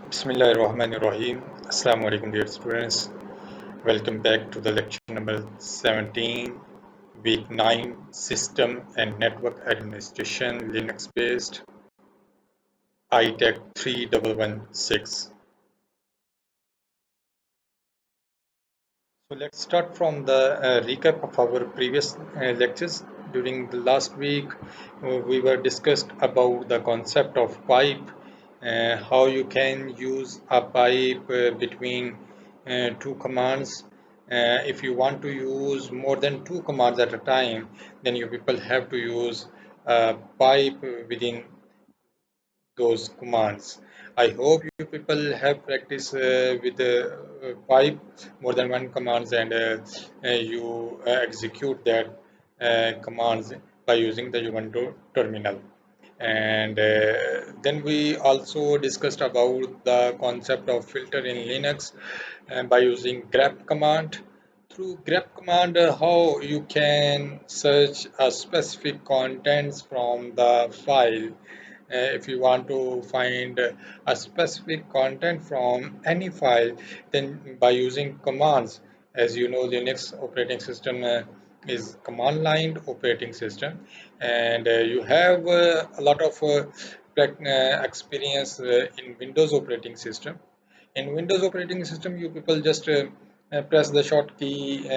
Bismillahirrahmanirrahim. Assalamu alaikum, dear students. Welcome back to the lecture number 17, week 9, System and Network Administration, Linux based, ITech 3116. So let's start from the recap of our previous lectures. During the last week, we were discussed about the concept of pipe, how you can use a pipe between two commands. If you want to use more than two commands at a time, then you people have to use a pipe within those commands. I hope you people have practiced with the pipe more than one commands and you execute that commands by using the Ubuntu terminal. And then we also discussed about the concept of filter in Linux by using grep command. Through grep command, how you can search a specific contents from the file. If you want to find a specific content from any file, then by using commands, as you know, Linux operating system is command line operating system, and you have a lot of experience in Windows operating system. In Windows operating system, you people just press the short key,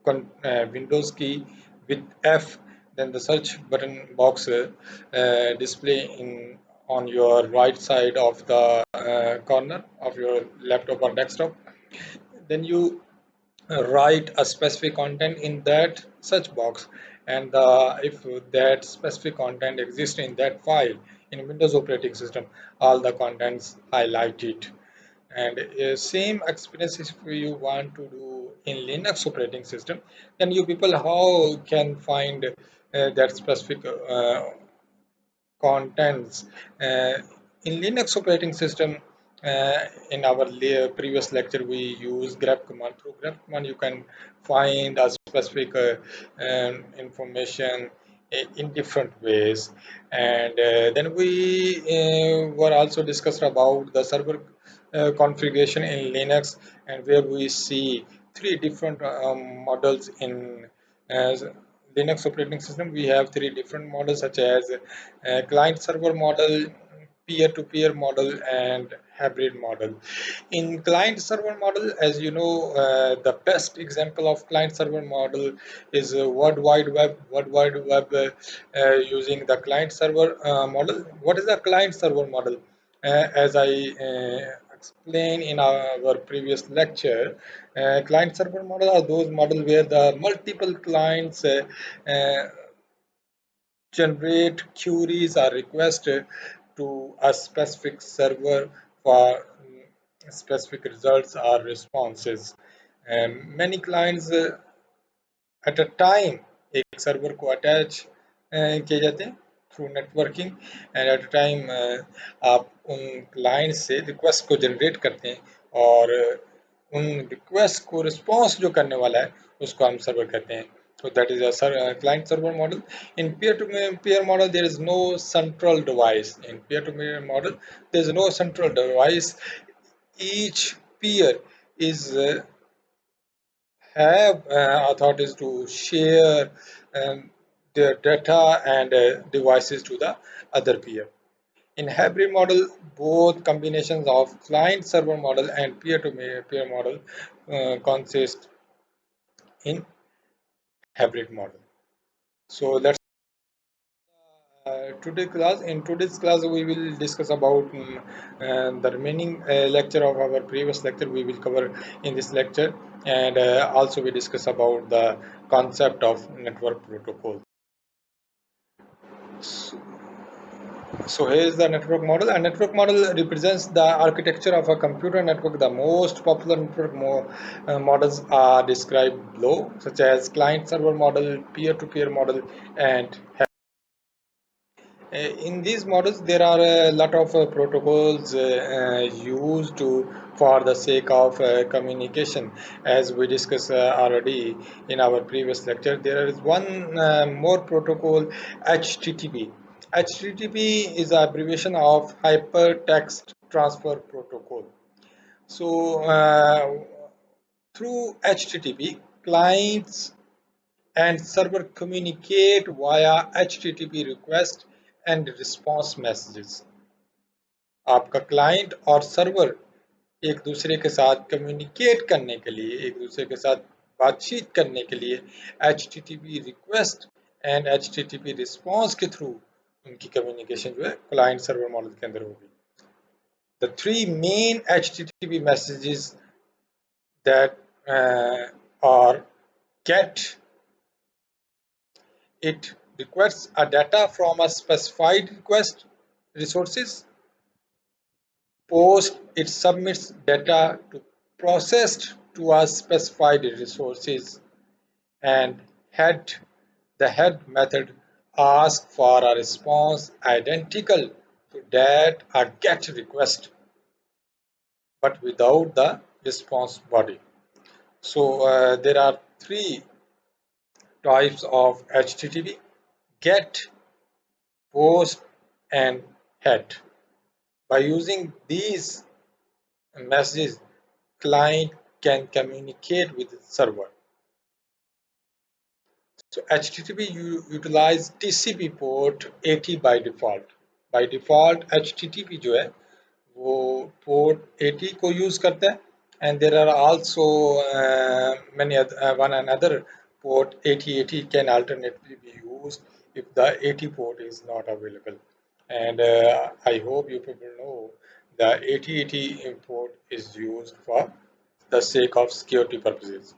Windows key with F, then the search button box display in on your right side of the corner of your laptop or desktop. Then you write a specific content in that search box, and if that specific content exists in that file in Windows operating system, all the contents highlighted. And same experience if you want to do in Linux operating system, then you people how can find that specific contents in Linux operating system. In our previous lecture, we use grep command. Through grep command, you can find a specific information in different ways. And then we were also discussed about the server configuration in Linux, and where we see three different models in uh, Linux operating system. We have three different models such as client server model, peer-to-peer model, and hybrid model. In client server model, as you know, the best example of client server model is World Wide Web. World Wide Web using the client server model. What is the client server model? As I explained in our previous lecture, client server model are those models where the multiple clients uh, generate queries or requests to a specific server for specific results or responses. Many clients at a time एक server को attach किए जाते हैं through networking and eight a time आप उन client से request को generate करते हैं और उन रिक्वेस्ट को रिस्पॉन्स जो करने वाला है उसको हम सर्वर कहते हैं. So that is a client server model. In peer-to-peer model, there is no central device. In peer-to-peer model, there is no central device. Each peer is have authorities to share their data and devices to the other peer. In hybrid model, both combinations of client server model and peer-to-peer model consist in hybrid model. So let's today's class we will discuss about the remaining lecture of our previous lecture we will cover in this lecture, and also we discuss about the concept of network protocol. So here is the network model. A network model represents the architecture of a computer network. The most popular network models are described below, such as client server model, peer-to-peer model, and in these models, there are a lot of protocols used for the sake of communication. As we discussed already in our previous lecture, there is one more protocol, HTTP. HTTP is an abbreviation of Hypertext transfer protocol. So through HTTP, clients and server communicate via HTTP request and response messages. आपका client और server एक दूसरे के साथ communicate करने के लिए, एक दूसरे के साथ बातचीत करने के लिए HTTP request and HTTP response के थ्रू उनकी कम्युनिकेशन जो है क्लाइंट सर्वर मॉडल के अंदर होगी. The three main HTTP messages that are GET, it requests a data from a specified request resources. POST, it submits data to processed to a specified resources. And head, the head method asks for a response identical to that a GET request, but without the response body. So there are three types of HTTP: GET, POST, and HEAD. By using these messages, client can communicate with the server. So HTTP utilize TCP port 80 by default. By default HTTP जो है वो port 80 को use करता है, and there are also many other, one another port 8080 can alternatively be used if the 80 port is not available. And I hope you people know the 8080 port is used for the sake of security purposes.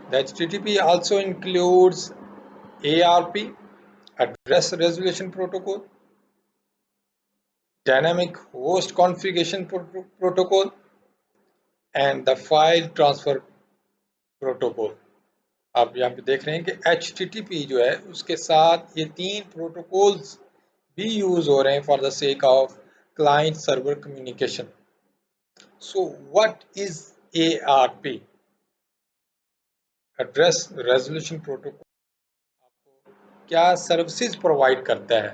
The HTTP also includes ARP, Address Resolution Protocol, Dynamic Host Configuration Protocol, and the File Transfer Protocol. आप यहाँ पे देख रहे हैं कि HTTP जो है उसके साथ ये तीन प्रोटोकॉल्स भी यूज हो रहे हैं for the sake of client server communication. So what is ARP? Address resolution protocol क्या सर्विसेज प्रोवाइड करता है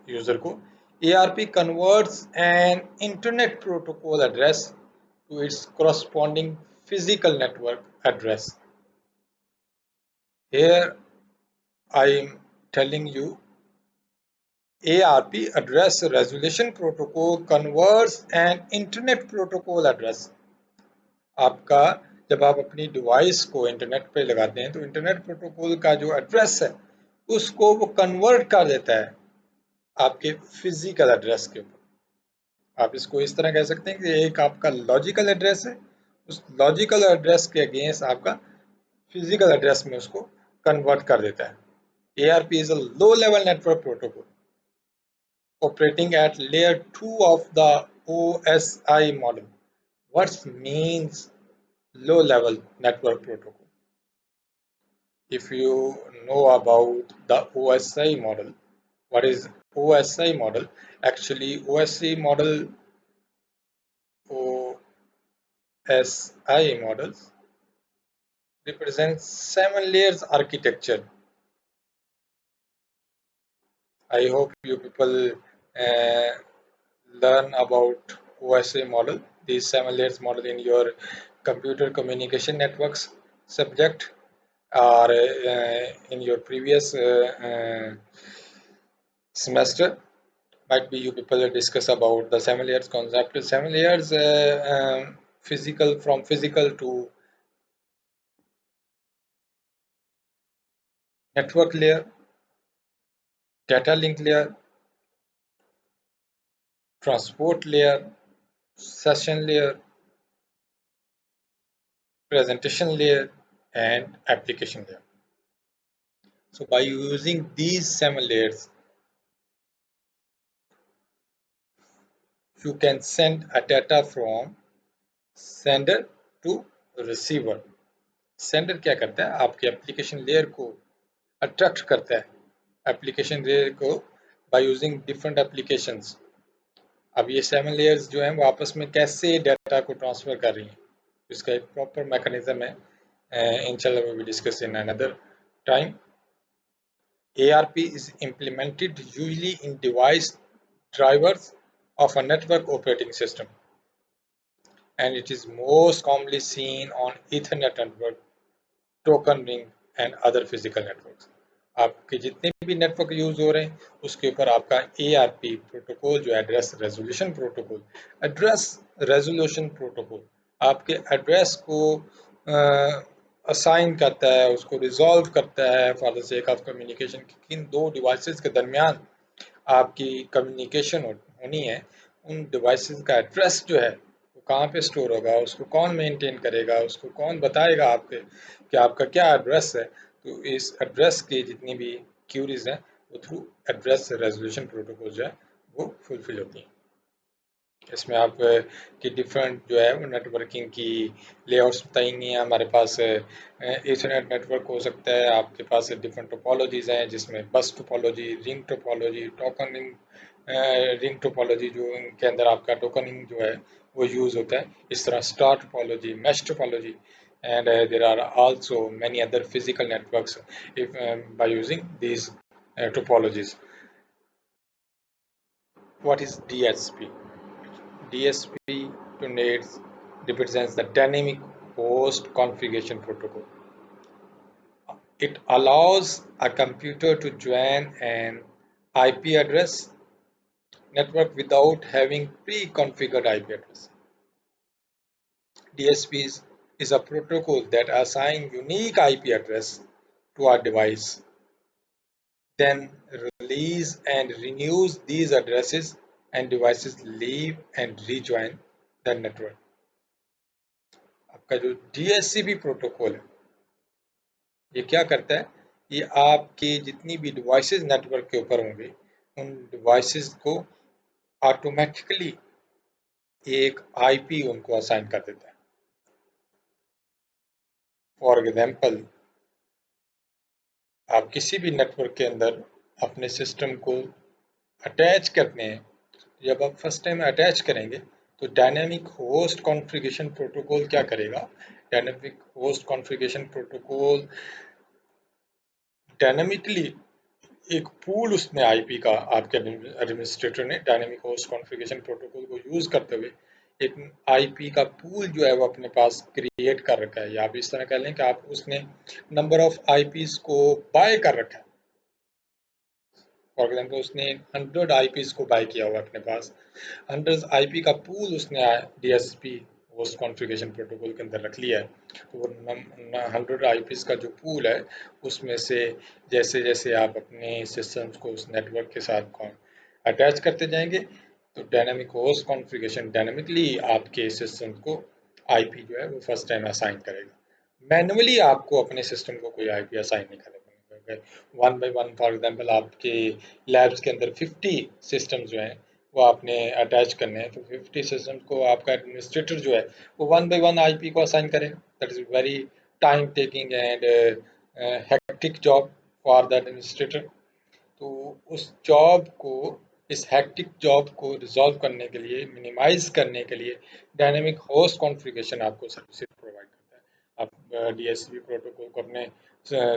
यूजर को? ARP converts an internet protocol address to its corresponding physical network address. Here I am telling you ARP, Address Resolution Protocol, converts an internet protocol address. आपका जब आप अपनी device को internet पे लगाते हैं तो इंटरनेट प्रोटोकॉल का जो एड्रेस है उसको वो कन्वर्ट कर देता है आपके फिजिकल एड्रेस के ऊपर. आप इसको इस तरह कह सकते हैं कि एक आपका लॉजिकल एड्रेस है, उस लॉजिकल एड्रेस के अगेंस्ट आपका फिजिकल एड्रेस में उसको कन्वर्ट कर देता है. ARP is a low level network protocol operating at layer 2 of the OSI model. What means low level network protocol? If you know about the OSI model, what is OSI model? Actually OSI models represents 7 layers architecture. I hope you people learn about OSI model, these 7 layers model in your computer communication networks subject or in your previous semester. Might be you people discuss about the 7 layers concept. 7 layers physical, from physical to network layer, data link layer, transport layer, session layer, presentation layer, and application layer. So by using these 7 layers, you can send a data from sender to receiver. Sender क्या करता है? आपके application layer को attract करता है, application layer को by using different applications. अब ये 7 layers जो हैं वो आपस में कैसे डाटा को ट्रांसफर कर रही हैं, इसका एक प्रॉपर मैकेनिज्म है. इंशाल्लाह we will discuss in another time. ARP is implemented usually in device drivers of a network operating system, and it is most commonly seen on Ethernet network, token ring and other physical networks. आपके जितने भी network use हो रहे हैं उसके ऊपर आपका ARP protocol जो एड्रेस रेजोल्यूशन प्रोटोकॉल आपके एड्रेस को असाइन करता है, उसको रिजॉल्व करता है for the sake of communication. किन दो डिवाइसेस के दरमियान आपकी कम्युनिकेशन होनी है, उन डिवाइसेस का एड्रेस जो है वो कहाँ पे स्टोर होगा, उसको कौन मेंटेन करेगा, उसको कौन बताएगा आपके कि आपका क्या एड्रेस है। तो इस एड्रेस की जितनी भी क्यूरीज हैं वो थ्रू एड्रेस रेजोल्यूशन प्रोटोकॉल जो है वो फुलफिल होती हैं। इसमें आप की डिफरेंट जो है वो नेटवर्किंग की लेआउट्स बताएंगी हैं। हमारे पास ईथरनेट नेटवर्क हो सकता है, आपके पास डिफरेंट टोपोलॉजीज हैं जिसमें बस topology, ring topology, token ring topology जो इनके अंदर आपका टोकनिंग जो है वो यूज़ होता है। इस तरह star topology, mesh topology, and there are also many other physical networks if by using these topologies. What is DSP? DSP to represents the dynamic host configuration protocol. It allows a computer to join an IP address network without having pre-configured IP address. DSP is a protocol that assigns unique IP address to a device, then release and renews these addresses and devices leave and rejoin the network. आपका जो DSCP protocol है ये क्या करता है, ये आपके जितनी भी डिवाइसेस नेटवर्क के ऊपर होंगे उन डिवाइसेस को ऑटोमेटिकली एक आईपी उनको असाइन कर देता है। फॉर एग्जांपल, आप किसी भी नेटवर्क के अंदर अपने सिस्टम को अटैच करते हैं, जब आप फर्स्ट टाइम अटैच करेंगे तो डायनेमिक होस्ट कॉन्फ़िगरेशन प्रोटोकॉल क्या करेगा, dynamic host configuration protocol dynamically एक पूल उसने आईपी का आपके एडमिनिस्ट्रेटर ने डायनेमिक होस्ट कॉन्फ़िगरेशन प्रोटोकॉल को यूज़ करते हुए एक आईपी का पूल जो है वो अपने पास क्रिएट कर रखा है, या आप इस तरह कह लें कि आप उसने नंबर ऑफ आईपीज को बाय कर रखा है। फॉर एग्जाम्पल उसने 100 आईपीज को बाय किया हुआ अपने पास, 100 आईपी का पूल उसने डीएसपी होस्ट कॉन्फ़िगरेशन प्रोटोकॉल के अंदर रख लिया है। तो वो 100 आईपीज का जो पूल है उसमें से जैसे जैसे आप अपने सिस्टम्स को उस नेटवर्क के साथ अटैच करते जाएंगे तो डायनामिक होस्ट कॉन्फ़िगरेशन डायनामिकली आपके सिस्टम को आईपी जो है वो फर्स्ट टाइम असाइन करेगा। मैनुअली आपको अपने सिस्टम को कोई आईपी असाइन नहीं करेगा, one by one. For example आपके लैब्स के अंदर 50 सिस्टम जो हैं वो आपने अटैच करने हैं, तो 50 सिस्टम को आपका एडमिनिस्ट्रेटर जो है वो वन बाय वन आईपी को असाइन करेगा। That is very time taking and hectic job for the administrator. तो उस जॉब को, इस हेक्टिक जॉब को रिजॉल्व करने के लिए, मिनिमाइज करने के लिए डायनेमिक होस्ट कॉन्फ़िगरेशन आपको सर्विसेज प्रोवाइड करता है। आप डीएससीपी प्रोटोकॉल को अपने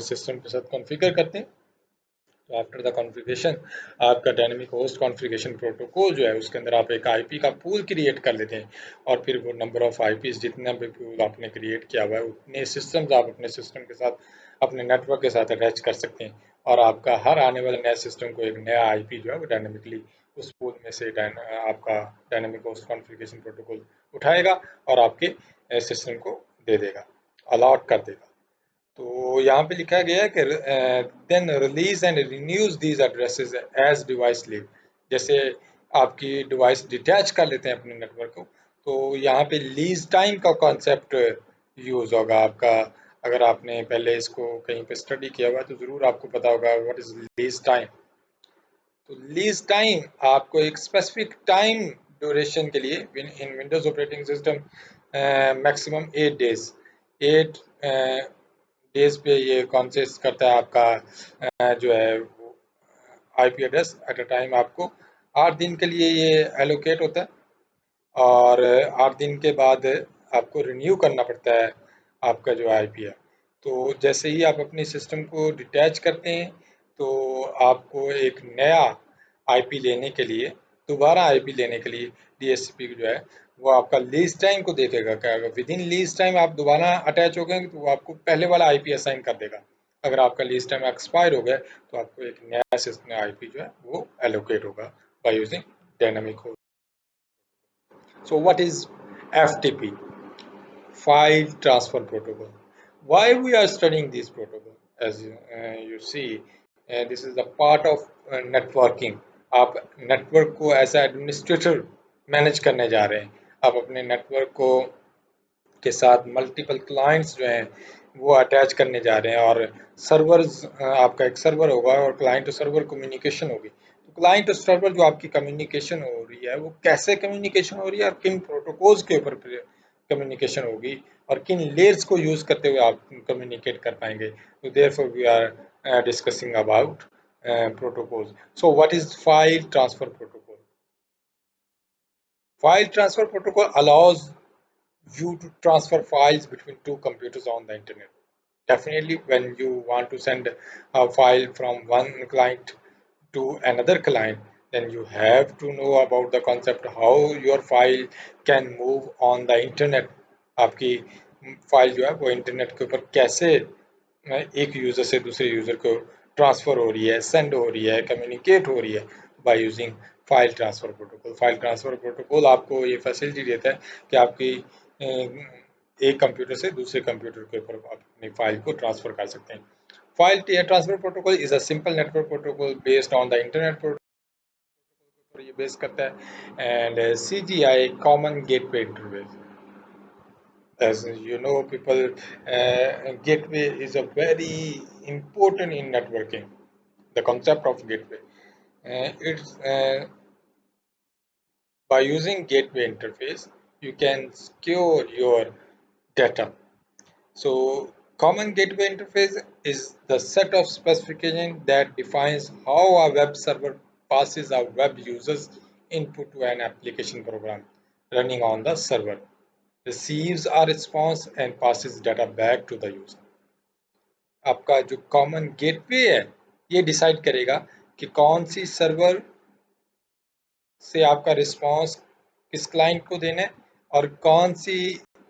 सिस्टम के साथ कॉन्फ़िगर करते हैं, तो आफ्टर द कॉन्फ़िगरेशन आपका डायनेमिक होस्ट कॉन्फ़िगरेशन प्रोटोकॉल जो है उसके अंदर आप एक आईपी का पूल क्रिएट कर लेते हैं, और फिर वो नंबर ऑफ आईपीज जितना भी पूल आपने क्रिएट किया हुआ है उतने सिस्टम्स आप अपने सिस्टम के साथ, अपने नेटवर्क के साथ अटैच कर सकते हैं, और आपका हर आने वाले नए सिस्टम को एक नया आईपी जो है वो डायनेमिकली उस पूल में से आपका डायनेमिक होस्ट कॉन्फ़िगरेशन प्रोटोकॉल उठाएगा और आपके सिस्टम को दे देगा, अलॉट कर देगा। तो यहाँ पे लिखा गया है कि then release and renews these addresses as device leave. जैसे आपकी डिवाइस डिटैच कर लेते हैं अपने नेटवर्क को, तो यहाँ पे लीज टाइम का कॉन्सेप्ट यूज होगा आपका। अगर आपने पहले इसको कहीं पे स्टडी किया हुआ है तो ज़रूर आपको पता होगा व्हाट इज लीज टाइम। तो लीज टाइम आपको एक स्पेसिफिक टाइम ड्यूरेशन के लिए in Windows operating system maximum 8 days, 8 days पे ये कॉन्सिस्ट करता है आपका जो है IP address at a time. आपको 8 दिन के लिए ये एलोकेट होता है, और 8 दिन के बाद आपको रिन्यू करना पड़ता है आपका जो आईपी है। तो जैसे ही आप अपने सिस्टम को डिटैच करते हैं तो आपको एक नया आईपी लेने के लिए दोबारा आईपी लेने के लिए डीएससीपी जो है वो आपका लीज टाइम को देखेगा कि अगर विद इन लीज टाइम आप दोबारा अटैच हो गए तो वो आपको पहले वाला आईपी असाइन कर देगा। अगर आपका लीज टाइम एक्सपायर हो गया तो आपको एक नया सिस्टम आईपी जो है वो एलोकेट होगा by using dynamic host. So what is FTP? File transfer protocol. Why we are studying this protocol? As you see, this is a part of networking. आप नेटवर्क को एज एडमिनिस्ट्रेटर मैनेज करने जा रहे हैं। आप अपने network को के साथ मल्टीपल क्लाइंट्स जो हैं वो अटैच करने जा रहे हैं और सर्वर्स, आपका एक सर्वर होगा और क्लाइंट टू सर्वर कम्युनिकेशन होगी। तो क्लाइंट टू सर्वर जो आपकी कम्युनिकेशन हो रही है वो कैसे कम्युनिकेशन हो रही है और किन प्रोटोकॉल्स के ऊपर कम्युनिकेशन होगी और किन लेयर्स को यूज करते हुए आप कम्युनिकेट कर पाएंगे। तो therefore we are discussing about protocols. So what is file transfer protocol? File transfer protocol allows you to transfer files between two computers on the internet. Definitely, when you want to send a file from one client to another client, then you have to know about the concept how your file can move on the internet. आपकी file जो है वो internet के ऊपर कैसे एक user से दूसरे यूज़र को ट्रांसफ़र हो रही है, सेंड हो रही है, कम्युनिकेट हो रही है by using file transfer protocol. File transfer protocol आपको ये फैसिलिटी देता है कि आपकी एक कंप्यूटर से दूसरे कंप्यूटर के ऊपर आप अपनी फाइल को ट्रांसफ़र कर सकते हैं। File transfer protocol is a simple network protocol based on the internet protocol, ये बेस करता है and CGI common gateway interface. As you know, people, gateway is a very important in networking. The concept of gateway, it's by using gateway interface you can secure your data. So common gateway interface is the set of specification that defines how a web server passes a web user's input to an application program running on the server, receives a response and passes data back to the user. आपका जो common gateway है ये decide करेगा कि कौन सी server से आपका response किस क्लाइंट को देना है और कौन सी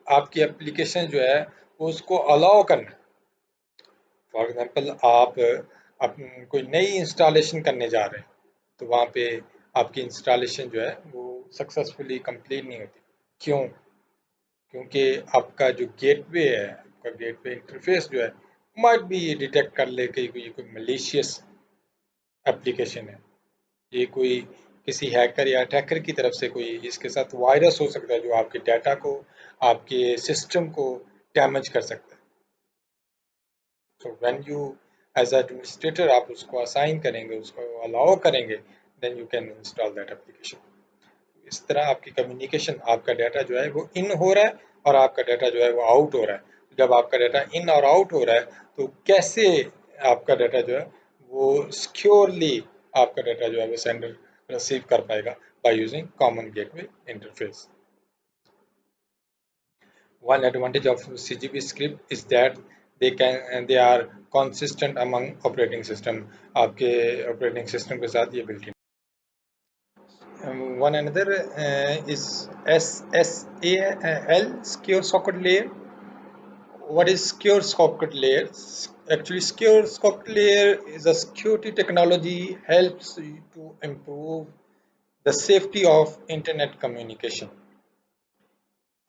आपकी एप्लीकेशन जो है वो उसको अलाउ करना है। फॉर एग्जांपल आप कोई नई इंस्टॉलेशन करने जा रहे हैं तो वहाँ पे आपकी इंस्टॉलेशन जो है वो सक्सेसफुली कंप्लीट नहीं होती। क्यों? क्योंकि आपका जो गेटवे है, आपका गेटवे इंटरफेस जो है माइट भी ये डिटेक्ट कर ले कि ये कोई मलिशियस एप्लीकेशन है, ये कोई किसी हैकर या अटैकर की तरफ से कोई इसके साथ वायरस हो सकता है जो आपके डाटा को, आपके सिस्टम को डैमेज कर सकता है। So when you as administrator आप उसको असाइन करेंगे, उसको अलाउ करेंगे, then you can install that application. इस तरह आपकी कम्युनिकेशन, आपका डाटा जो है वो इन हो रहा है और आपका डाटा जो है वो आउट हो रहा है। जब आपका डाटा इन और आउट हो रहा है तो कैसे आपका डाटा जो है वो सिक्योरली आपका डाटा जो है वो सेंडर रिसीव कर पाएगा by using common gateway interface. One advantage of CGP script is that they are consistent among operating system। आपके operating system के साथ ये built in। One another is SSAL, secure socket layer. What is secure socket layer? Actually, secure socket layer is a security technology helps you to improve the safety of internet communication।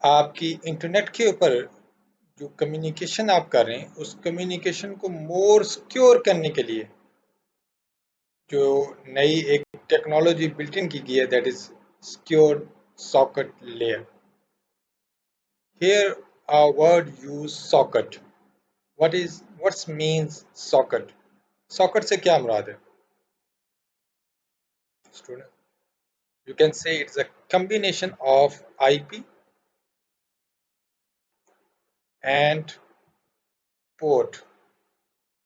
आपकी internet के ऊपर जो communication आप कर रहे हैं उस communication को मोर सिक्योर करने के लिए जो नई एक टेक्नोलॉजी बिल्ट इन की गई है, that is secure socket layer. Here a word use socket. What means socket? Socket से क्या मुराद है? Student, you can say it's a combination of IP and port।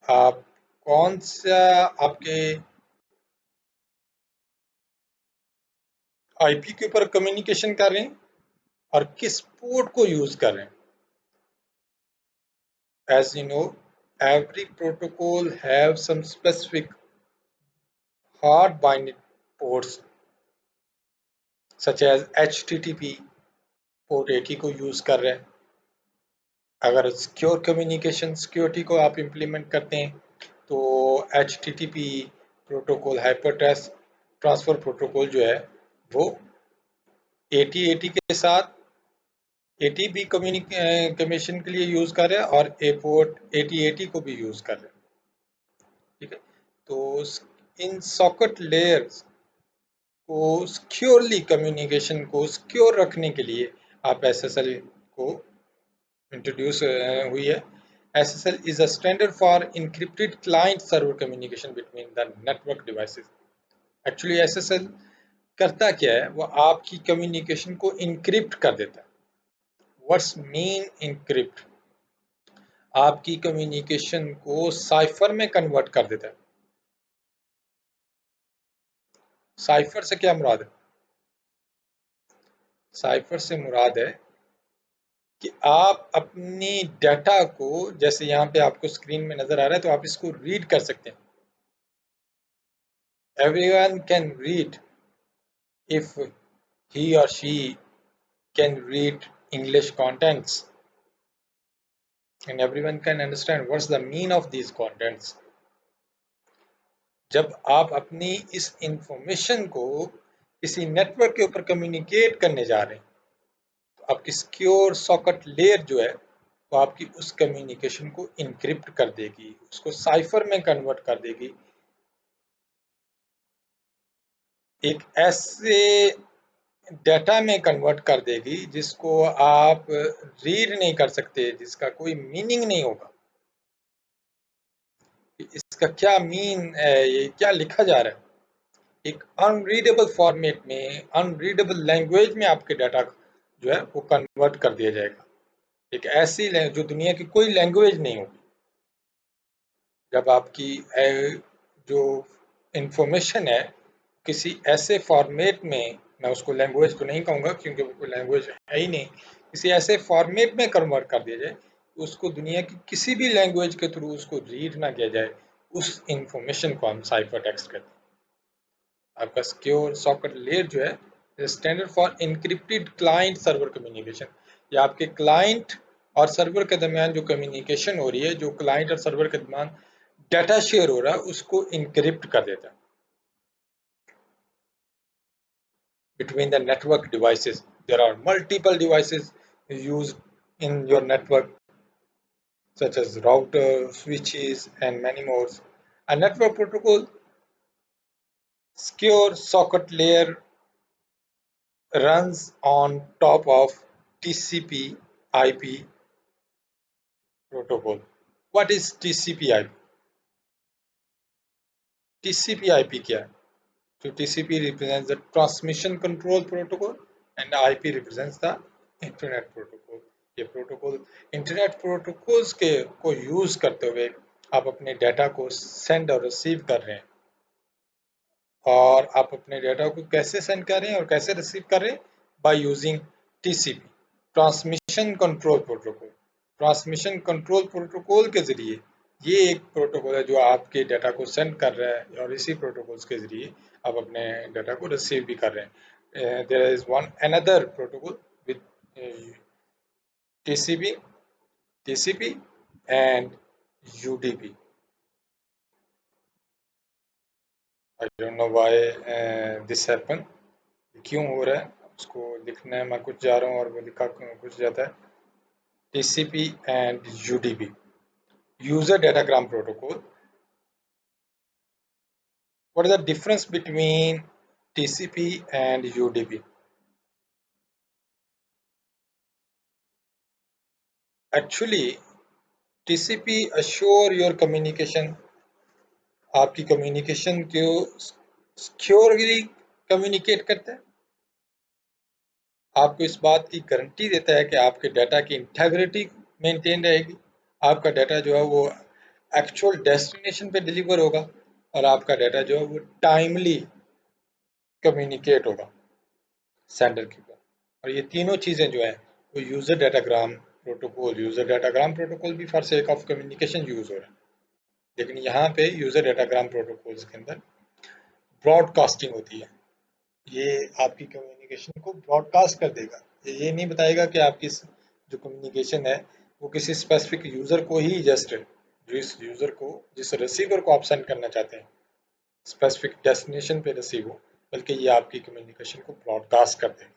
आप कौन सा आपके IP के ऊपर कम्युनिकेशन कर रहे हैं और किस पोर्ट को यूज कर रहे हैं। As you know, every protocol have some specific hard binding ports such as HTTP port 80 को यूज कर रहे हैं। अगर सिक्योर कम्युनिकेशन सिक्योरिटी को आप इम्प्लीमेंट करते हैं तो HTTP protocol hyper transfer protocol जो है वो 8080 के साथ 80 भी कम्युनिकेशन के लिए यूज कर रहे हैं और ए पोर्ट 8080 को भी यूज कर रहे हैं। ठीक है, तो इन सॉकेट लेयर्स को सिक्योरली कम्युनिकेशन को सिक्योर रखने के लिए आप SSL को इंट्रोड्यूस हुई है। SSL is a standard for encrypted client server communication between the network devices. Actually SSL करता क्या है, वो आपकी कम्युनिकेशन को इनक्रिप्ट कर देता है। What's mean encrypt? आपकी कम्युनिकेशन को साइफर में कन्वर्ट कर देता है। साइफर से क्या मुराद है? साइफर से मुराद है कि आप अपनी डाटा को, जैसे यहाँ पे आपको स्क्रीन में नजर आ रहा है, तो आप इसको रीड कर सकते हैं। Everyone can read if he or she can read English contents and everyone can understand what's the mean of these contents. जब आप अपनी इस इंफॉर्मेशन को किसी नेटवर्क के ऊपर कम्युनिकेट करने जा रहे हैं तो आपकी सिक्योर सॉकेट लेयर जो है वो आपकी उस कम्युनिकेशन को इनक्रिप्ट कर देगी, उसको साइफर में कन्वर्ट कर देगी, एक ऐसे डाटा में कन्वर्ट कर देगी जिसको आप रीड नहीं कर सकते, जिसका कोई मीनिंग नहीं होगा कि इसका क्या मीन है, ये क्या लिखा जा रहा है। एक अनरीडेबल फॉर्मेट में, अनरीडेबल लैंग्वेज में आपके डाटा जो है वो कन्वर्ट कर दिया जाएगा, एक ऐसी जो दुनिया की कोई लैंग्वेज नहीं होगी। जब आपकी जो इंफॉर्मेशन है किसी ऐसे फॉर्मेट में, मैं उसको लैंग्वेज तो नहीं कहूँगा क्योंकि वो कोई लैंग्वेज है ही नहीं, किसी ऐसे फॉर्मेट में कन्वर्ट कर दिया जाए तो उसको दुनिया की किसी भी लैंग्वेज के थ्रू उसको रीड ना किया जाए, उस इंफॉर्मेशन को हम साइफर टेक्स्ट कहते हैं। आपका सिक्योर सॉकेट लेयर जो है standard for encrypted client server communication, या आपके क्लाइंट और सर्वर के दरमियान जो कम्युनिकेशन हो रही है, जो क्लाइंट और सर्वर के दरमियान डाटा शेयर हो रहा है, उसको इनक्रिप्ट कर देता है। Between the network devices, there are multiple devices used in your network such as router, switches and many more. A network protocol secure socket layer runs on top of TCP IP protocol. What is TCP IP? TCP IP क्या है? So TCP represents the transmission control protocol and IP represents the internet protocol. ये protocol internet protocols के को use करते हुए आप अपने data को सेंड और रिसीव कर रहे हैं। और आप अपने डाटा को कैसे सेंड कर रहे हैं और कैसे रिसीव कर रहे हैं? By using TCP, transmission control protocol. Transmission control protocol के जरिए ये एक प्रोटोकॉल है जो आपके डाटा को सेंड कर रहा है और इसी प्रोटोकॉल्स के जरिए आप अपने डाटा को रिसीव भी कर रहे हैं। There is one another protocol with TCP, TCP and UDP. I don't know why this happen. क्यों हो रहा है उसको लिखने में कुछ जा रहा हूँ और वो लिखा कुछ जाता है। TCP and UDP, User Datagram Protocol. What is the difference between TCP and UDP? Actually, TCP assure your communication, आपकी कम्युनिकेशन को सिक्योरली कम्युनिकेट करता है, आपको इस बात की गारंटी देता है कि आपके डाटा की इंटेग्रिटी मेंटेन रहेगी, आपका डाटा जो है वो एक्चुअल डेस्टिनेशन पे डिलीवर होगा और आपका डाटा जो है वो टाइमली कम्युनिकेट होगा सेंडर के ऊपर। और ये तीनों चीज़ें जो है वो यूज़र डाटाग्राम प्रोटोकॉल भी for sake of communication use हो रहा है, लेकिन यहाँ पे यूज़र डाटाग्राम प्रोटोकॉल्स के अंदर ब्रॉडकास्टिंग होती है। ये आपकी कम्युनिकेशन कम्युनिकेशन को ब्रॉडकास्ट कर देगा। ये नहीं बताएगा कि आपकी जो कम्युनिकेशन है वो किसी स्पेसिफिक यूजर को ही जस्ट, जो इस यूजर को, जिस रिसीवर को आप सेंड करना चाहते हैं, स्पेसिफिक डेस्टिनेशन पे रिसीव हो, बल्कि ये आपकी कम्युनिकेशन को ब्रॉडकास्ट कर देगा।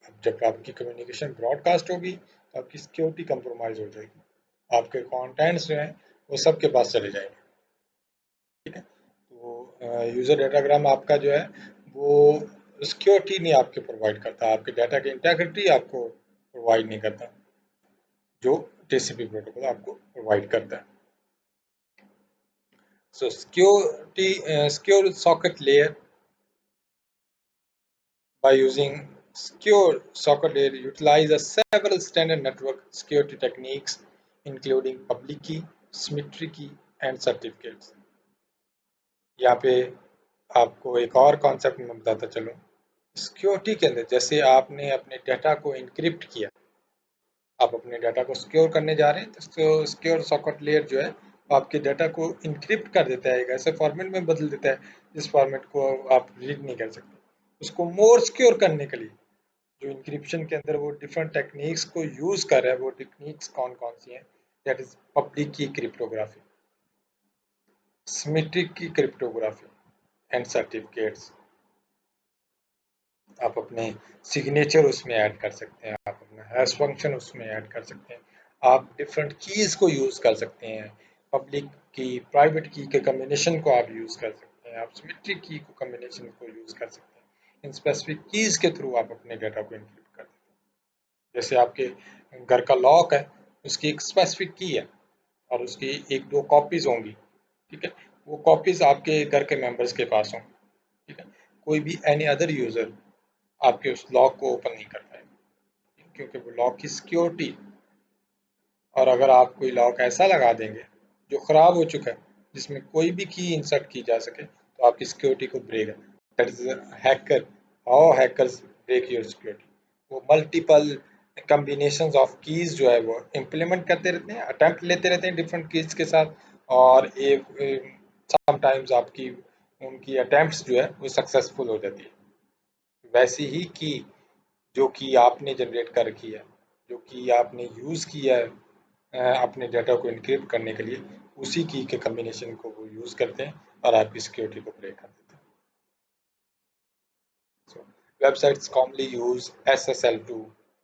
अब जब आपकी कम्युनिकेशन ब्रॉडकास्ट होगी तो आपकी सिक्योरिटी कंप्रोमाइज हो जाएगी, आपके कंटेंट्स जो हैं वो सबके पास चले जाएंगे। ठीक है, तो यूजर डाटाग्राम आपका जो है वो सिक्योरिटी नहीं आपके प्रोवाइड करता, आपके डाटा की इंटेग्रिटी आपको प्रोवाइड नहीं करता, जो टीसीपी प्रोटोकॉल आपको प्रोवाइड करता है। सो security, secure socket layer, by using secure socket layer utilizes several standard network security techniques including public key, symmetry key and certificates। यहाँ पे आपको एक और कॉन्सेप्ट में बताता चलूँ। सिक्योरिटी के अंदर जैसे आपने अपने डाटा को इनक्रिप्ट किया, आप अपने डाटा को सिक्योर करने जा रहे हैं, तो सिक्योर सॉकेट लेयर जो है वो आपके डाटा को इनक्रिप्ट कर देता है, एक ऐसे फॉर्मेट में बदल देता है जिस फॉर्मेट को आप रीड नहीं कर सकते। उसको मोर सिक्योर करने के लिए जो इंक्रिप्शन के अंदर वो डिफरेंट टेक्निक्स को यूज कर रहा है, वो टेक्निक्स कौन कौन सी हैं? दैट इज पब्लिक की क्रिप्टोग्राफी, सिमेट्रिक की क्रिप्टोग्राफी एंड सर्टिफिकेट्स। आप अपने सिग्नेचर उसमें ऐड कर सकते हैं, आप अपना हैश फंक्शन उसमें ऐड कर सकते हैं, आप डिफरेंट कीज को यूज कर सकते हैं, पब्लिक की प्राइवेट की के कम्बिनेशन को आप यूज कर सकते हैं, आप सिमेट्रिक की को कम्बिनेशन को यूज कर सकते हैं। इन स्पेसिफिक कीज के थ्रू आप अपने डाटा को इनक्रिप्ट कर सकते हैं। जैसे आपके घर का लॉक है, उसकी एक स्पेसिफिक की है और उसकी एक दो कॉपीज होंगी। ठीक है, वो कॉपीज आपके घर के मेंबर्स के पास होंगी। ठीक है, कोई भी एनी अदर यूजर आपके उस लॉक को ओपन नहीं कर पाएगा, क्योंकि वो लॉक की सिक्योरिटी। और अगर आप कोई लॉक ऐसा लगा देंगे जो खराब हो चुका है, जिसमें कोई भी की इंसर्ट की जा सके, तो आपकी सिक्योरिटी को ब्रेक है। That is hacker, how hackers break your security. वो मल्टीपल कम्बिनेशंस ऑफ कीज जो है वो इम्प्लीमेंट करते रहते हैं, अटेम्प्ट लेते रहते हैं डिफरेंट कीज के साथ, और समटाइम्स आपकी उनकी अटेम्प्ट्स जो है वो सक्सेसफुल हो जाती है। वैसी ही की जो कि आपने जनरेट कर रखी है, जो कि आपने यूज़ किया है अपने डाटा को इनक्रिप्ट करने के लिए, उसी की के कम्बिनेशन को वो यूज़ करते हैं और आपकी सिक्योरिटी को ब्रेक कर देते हैं। So, websites commonly use SSL to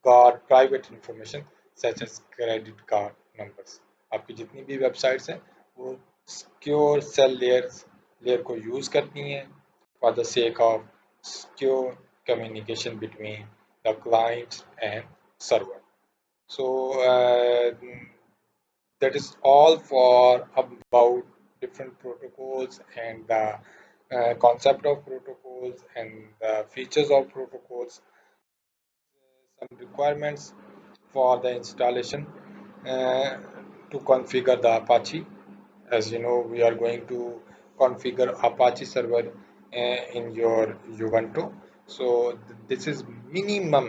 guard private information such as credit card numbers। आपकी जितनी भी वेबसाइट्स हैं वो सिक्योर सेल लेयर को यूज़ करती हैं for the sake of secure communication between the client and server। So that is all for about different protocols and the concept of protocols and the features of protocols, some requirements for the installation uh, to configure the Apache. As you know, we are going to configure Apache server in your Ubuntu. So this is minimum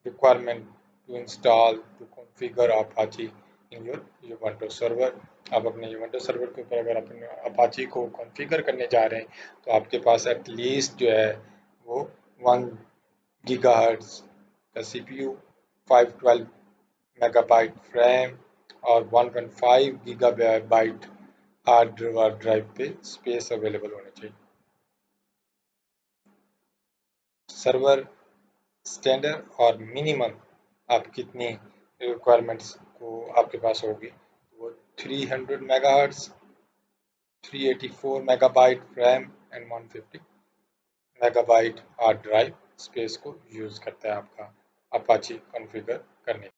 requirement to install to configure Apache in your Ubuntu server। आप अपने Ubuntu server के ऊपर अगर अपने Apache को configure करने जा रहे हैं तो आपके पास एटलीस्ट जो है वो 1 गीगाहर्ट्ज़ का CPU, 512 मेगाबाइट रैम और 1.5 गीगाबाइट हार्ड ड्राइव पे स्पेस अवेलेबल होनी चाहिए। सर्वर स्टैंडर्ड और मिनिमम आप कितनी रिक्वायरमेंट्स को आपके पास होगी, वो 300 megahertz, 384 megabyte RAM and 150 megabyte hard drive space को यूज़ करता है आपका अपाची कॉन्फ़िगर करने।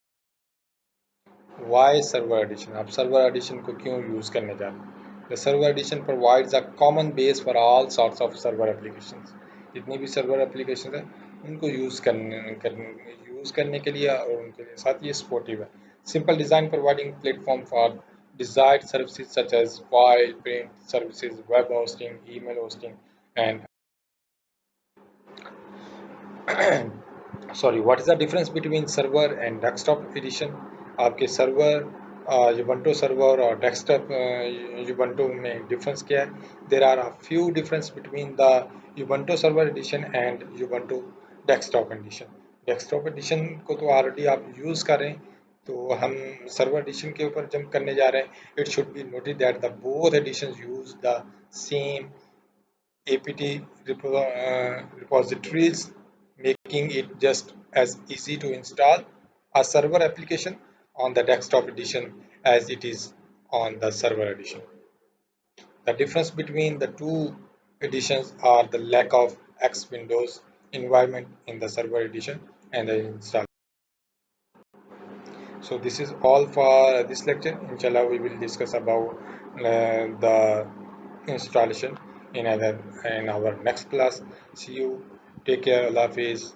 वाई सर्वर एडिशन, आप सर्वर एडिशन को क्यों यूज़ करने जा रहे हैं? The server edition provides a common base for all sorts of server applications. जितनी भी सर्वर एप्लीकेशन है उनको यूज़ करने के लिए और उनके साथ ये सपोर्टिव है। Simple design providing platform for desired services such as file, print services, web hosting, email hosting, and sorry, what is the difference between server and desktop edition? आपके server Ubuntu server or desktop Ubuntu में difference क्या है? There are a few difference between the Ubuntu server edition and Ubuntu desktop edition. Desktop edition को तो already आप use कर रहे हैं, तो हम server edition के ऊपर jump करने जा रहे हैं. It should be noted that the both editions use the same apt repositories, making it just as easy to install a server application on the desktop edition as it is on the server edition. The difference between the two editions are the lack of X Windows environment in the server edition and the install. So this is all for this lecture. Inshallah, we will discuss about the installation in our next class. See you. Take care. Allah Hafiz.